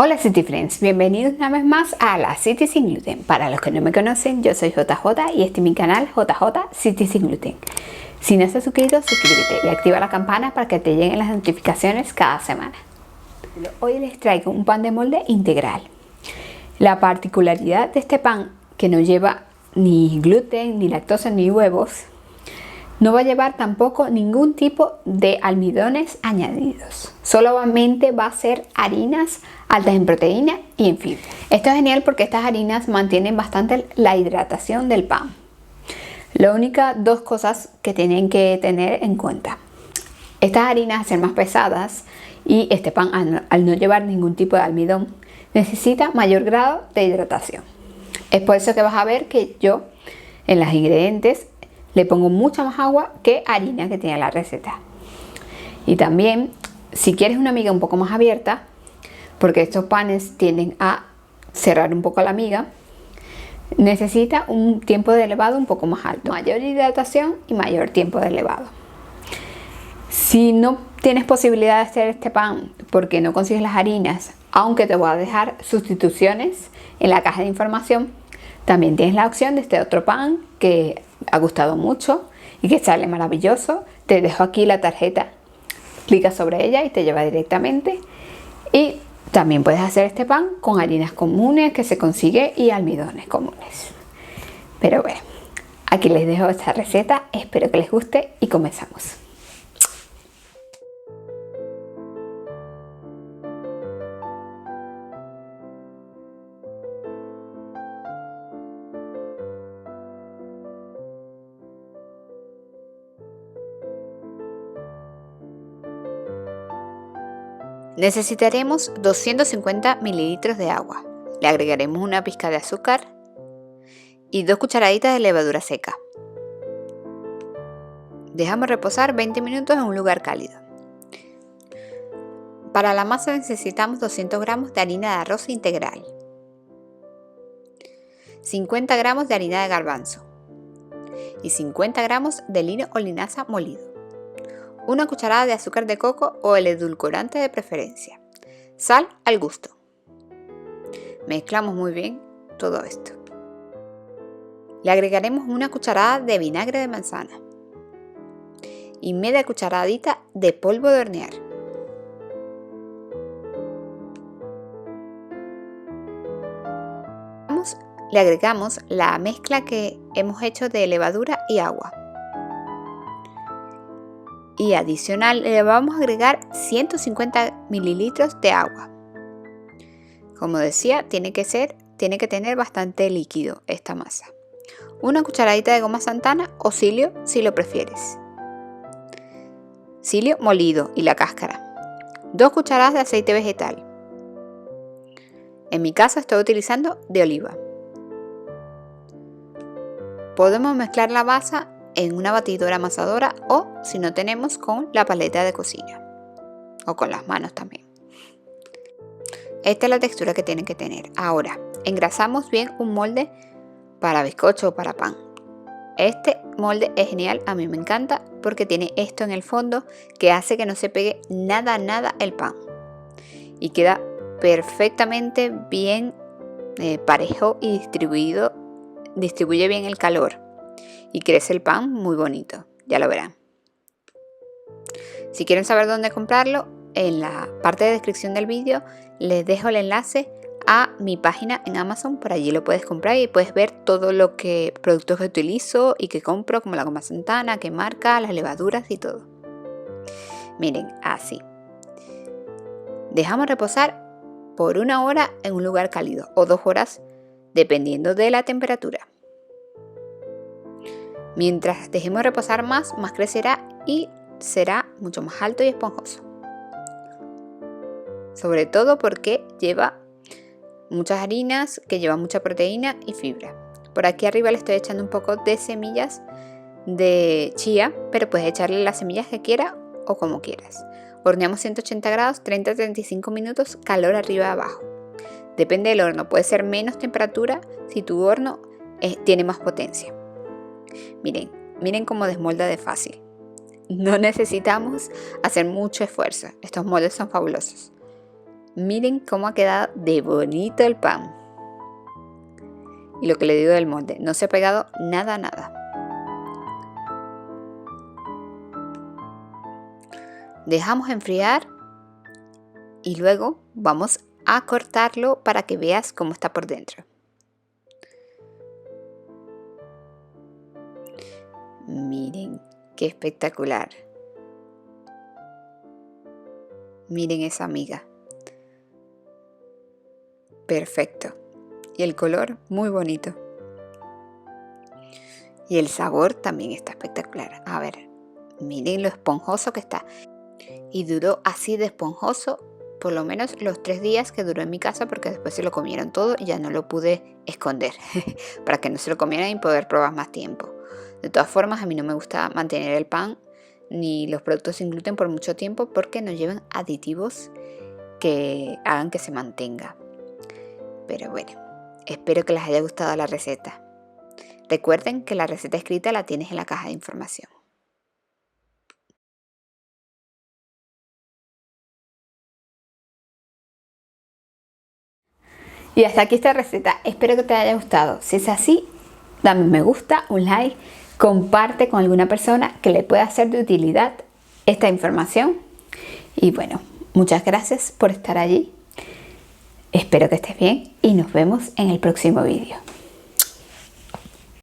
Hola City Friends, bienvenidos una vez más a la City Sin Gluten. Para los que no me conocen, yo soy JJ y este es mi canal JJ City Sin Gluten. Si no estás suscrito, suscríbete y activa la campana para que te lleguen las notificaciones cada semana. Hoy les traigo un pan de molde integral. La particularidad de este pan, que no lleva ni gluten, ni lactosa, ni huevos, no va a llevar tampoco ningún tipo de almidones añadidos. Solamente va a ser harinas altas en proteína y en fibra. Esto es genial porque estas harinas mantienen bastante la hidratación del pan. Las únicas dos cosas que tienen que tener en cuenta: estas harinas, al ser más pesadas, y este pan, al no llevar ningún tipo de almidón, necesita mayor grado de hidratación. Es por eso que vas a ver que yo en los ingredientes le pongo mucha más agua que harina que tiene la receta. Y también, si quieres una miga un poco más abierta, porque estos panes tienden a cerrar un poco la miga, necesita un tiempo de levado un poco más alto, mayor hidratación y mayor tiempo de levado. Si no tienes posibilidad de hacer este pan porque no consigues las harinas, aunque te voy a dejar sustituciones en la caja de información, también tienes la opción de este otro pan que ha gustado mucho y que sale maravilloso. Te dejo aquí la tarjeta, clicas sobre ella y te lleva directamente. Y también puedes hacer este pan con harinas comunes que se consigue y almidones comunes. Pero bueno, aquí les dejo esta receta, espero que les guste y comenzamos. Necesitaremos 250 mililitros de agua. Le agregaremos una pizca de azúcar y 2 cucharaditas de levadura seca. Dejamos reposar 20 minutos en un lugar cálido. Para la masa necesitamos 200 gramos de harina de arroz integral, 50 gramos de harina de garbanzo y 50 gramos de lino o linaza molido. Una cucharada de azúcar de coco o el edulcorante de preferencia. Sal al gusto. Mezclamos muy bien todo esto. Le agregaremos una cucharada de vinagre de manzana y media cucharadita de polvo de hornear. Le agregamos la mezcla que hemos hecho de levadura y agua. Y adicional le vamos a agregar 150 mililitros de agua. Como decía, tiene que tener bastante líquido esta masa. Una cucharadita de goma santana o psyllium si lo prefieres. Psyllium molido y la cáscara. 2 cucharadas de aceite vegetal. En mi caso estoy utilizando de oliva. Podemos mezclar la masa en una batidora amasadora o, si no tenemos, con la paleta de cocina o con las manos también. Esta es la textura que tienen que tener. Ahora, engrasamos bien un molde para bizcocho o para pan. Este molde es genial, a mí me encanta porque tiene esto en el fondo que hace que no se pegue nada el pan y queda perfectamente bien parejo y distribuye bien el calor. Y crece el pan muy bonito, ya lo verán. Si quieren saber dónde comprarlo, en la parte de descripción del vídeo les dejo el enlace a mi página en Amazon. Por allí lo puedes comprar y puedes ver todo lo que productos que utilizo y que compro, como la goma santana, qué marca, las levaduras y todo. Miren, así. Dejamos reposar por 1 hora en un lugar cálido o 2 horas, dependiendo de la temperatura. Mientras dejemos reposar más crecerá y será mucho más alto y esponjoso. Sobre todo porque lleva muchas harinas, que llevan mucha proteína y fibra. Por aquí arriba le estoy echando un poco de semillas de chía, pero puedes echarle las semillas que quieras o como quieras. Horneamos 180 grados, 30-35 minutos, calor arriba y abajo. Depende del horno, puede ser menos temperatura si tu horno tiene más potencia. Miren cómo desmolda de fácil. No necesitamos hacer mucho esfuerzo. Estos moldes son fabulosos. Miren cómo ha quedado de bonito el pan. Y lo que le digo del molde, no se ha pegado nada, nada. Dejamos enfriar y luego vamos a cortarlo para que veas cómo está por dentro. Miren qué espectacular. Miren esa miga. Perfecto. Y el color muy bonito. Y el sabor también está espectacular. A ver, miren lo esponjoso que está. Y duró así de esponjoso por lo menos los 3 días que duró en mi casa, porque después se lo comieron todo y ya no lo pude esconder para que no se lo comieran y poder probar más tiempo. De todas formas, a mí no me gusta mantener el pan ni los productos sin gluten por mucho tiempo porque no llevan aditivos que hagan que se mantenga. Pero bueno, espero que les haya gustado la receta. Recuerden que la receta escrita la tienes en la caja de información. Y hasta aquí esta receta, espero que te haya gustado. Si es así, dame un me gusta, un like, comparte con alguna persona que le pueda ser de utilidad esta información. Y bueno, muchas gracias por estar allí. Espero que estés bien y nos vemos en el próximo vídeo.